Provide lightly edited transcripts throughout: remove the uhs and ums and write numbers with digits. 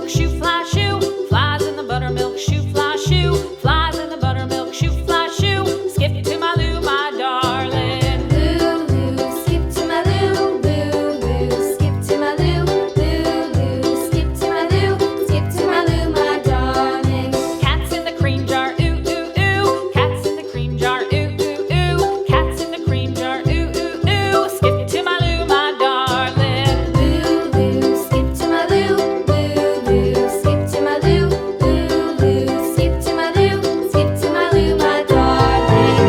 buttermilk shoe fly shoe. Flies in the buttermilk shoe fly shoe. Flies in the buttermilk shoe fly shoe. Skip to my Lou, my darling. Lulu, skip to my Lou. Lulu, skip to my Lou. Lulu, skip to my Lou. Skip to my Lou, my darling. Cats in the cream jar, ooh, ooh, ooh. Cats in the cream jar, ooh, ooh, ooh. Cats in the cream jar, ooh, ooh, ooh. Skip to my Lou, my darling. Lulu, skip to my Lou. Lulu, skip to my Lou. Lulu, skip to my Lou. Skip to my Lou, my darling.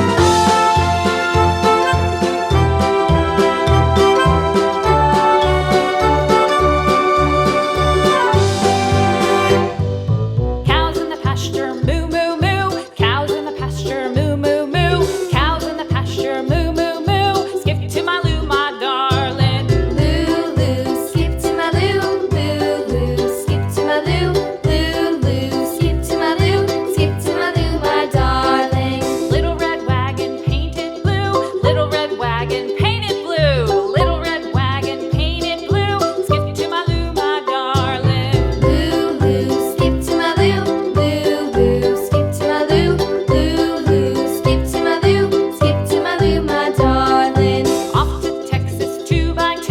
Cows in the pasture, moo, moo, moo. Cows in the pasture, moo, moo, moo. Cows in the pasture, moo, moo, moo. Skip to my Lou, my darling. Lulu, skip to my Lou. Lulu, skip to my Lou. Lulu, skip to my Lou. Skip to my Lou, my darling. Little red wagon painted blue. Little red wagon painted blue. Little red wagon painted blue. Skip to my Lou, my darling. Lulu, skip to my Lou. Lulu, skip to my Lou. Lulu, skip to my Lou. Skip to my Lou, my darling. Off to Texas 2x2.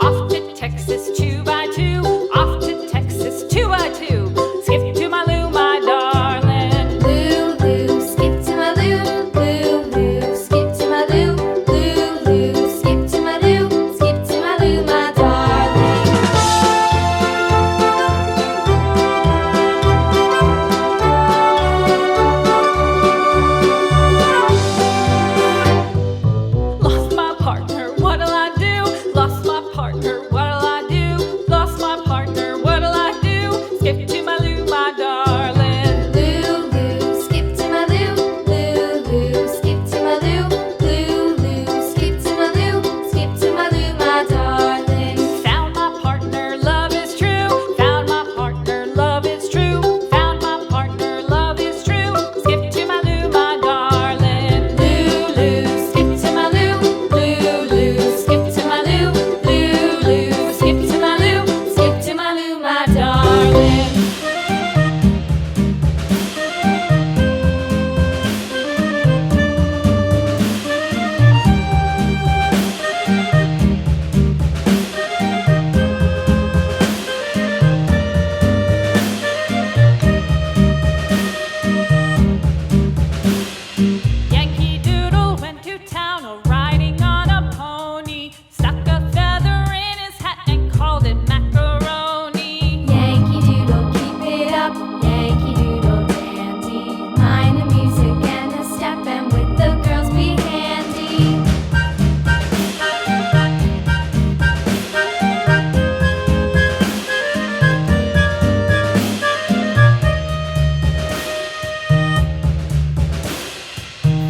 Off to Texas 2x2. Off to Texas 2x2. Skip to my Lou, my darling. Lulu, skip to my Lou. Lulu, skip to my Lou. Lulu, skip to my Lou. Skip to my Lou, my darling. Lost my partner, what'll I do? Lost my partner, what'll I do? Lost my partner, what'll I do? Skip to my Lou, my darling. Lulu, skip to my Lou. Lulu, skip to my Lou. Lulu, skip to my Lou. Skip to my Lou, my darling. Found my partner, love is true. Found my partner, love is true. Found my partner, love is true. Skip to my Lou, my darling. Lulu, skip to my Lou. Lulu, skip to my Lou. Lulu, skip to my Lou. Skip to my Lou, my darling. Yankee Doodle went to town riding on a pony. Stuck a feather in his hat and called it macaroni. Yankee Doodle, keep it up. Yankee Doodle dandy. Mind the music and the step, and with the girls be handy.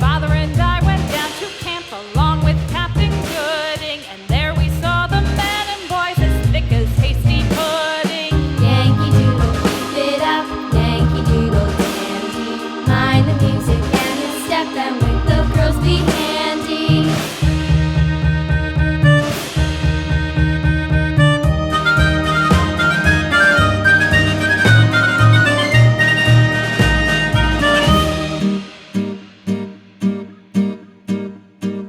Father and I went down to camp along with Captain Gooding, and there we saw the men and boys as thick as hasty pudding. Yankee Doodle, keep it up. Yankee Doodle dandy. Mind the music and the step, and with the girls be handy.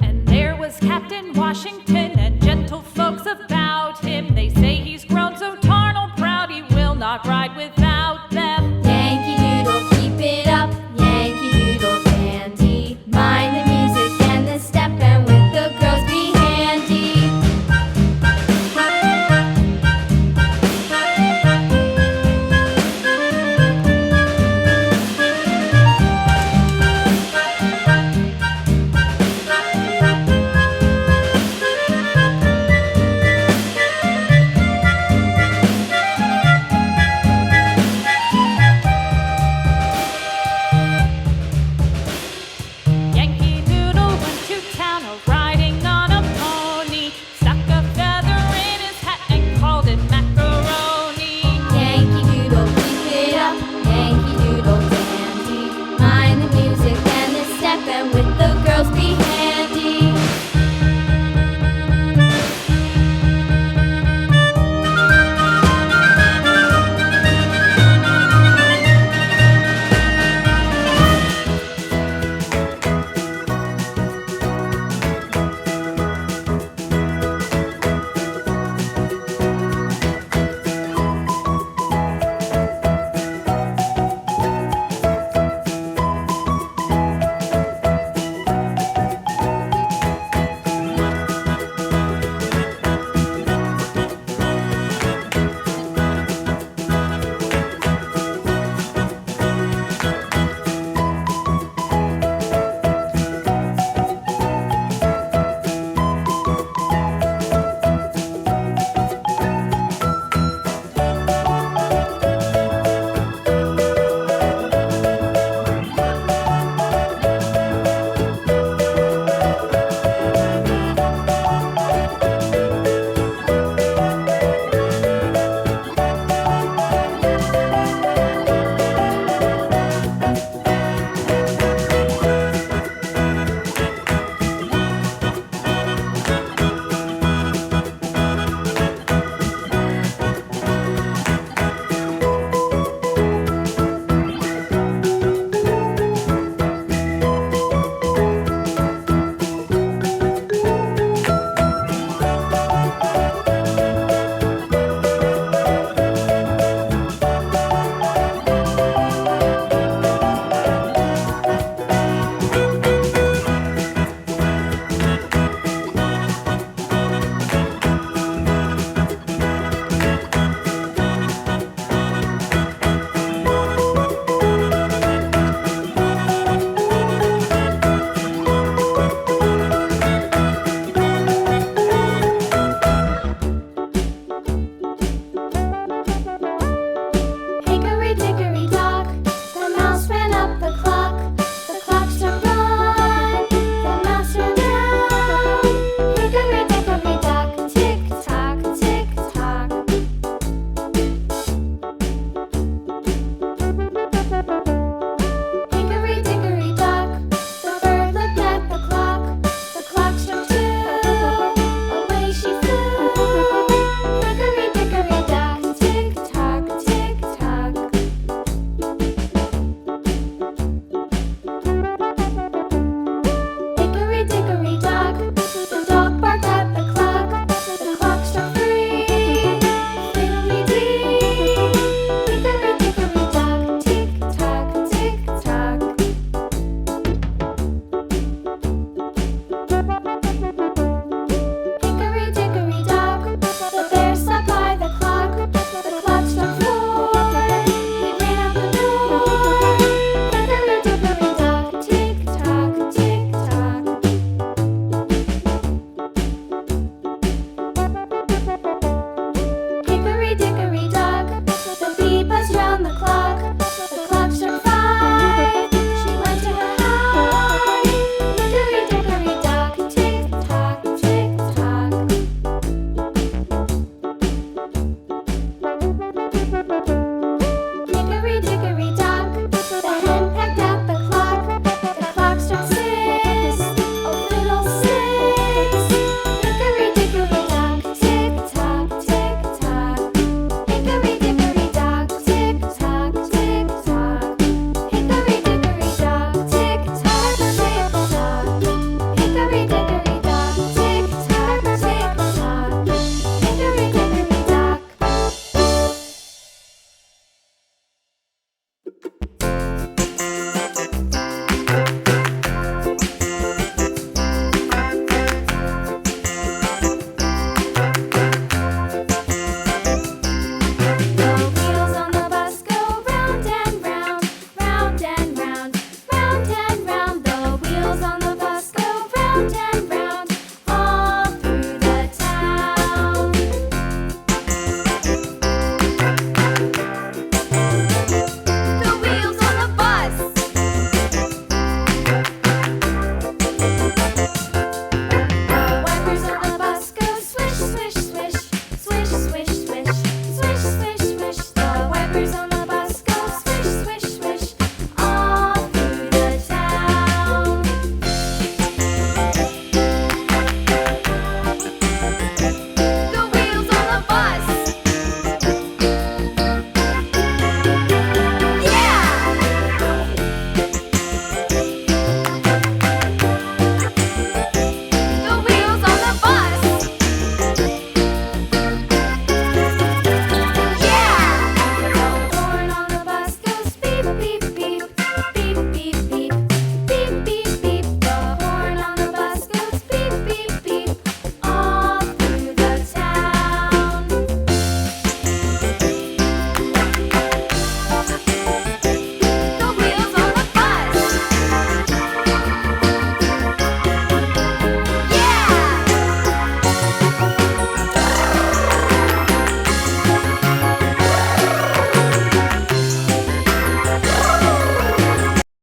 And there was Captain Washington and gentle folks about him. They say he's grown so tarnal proud he will not ride with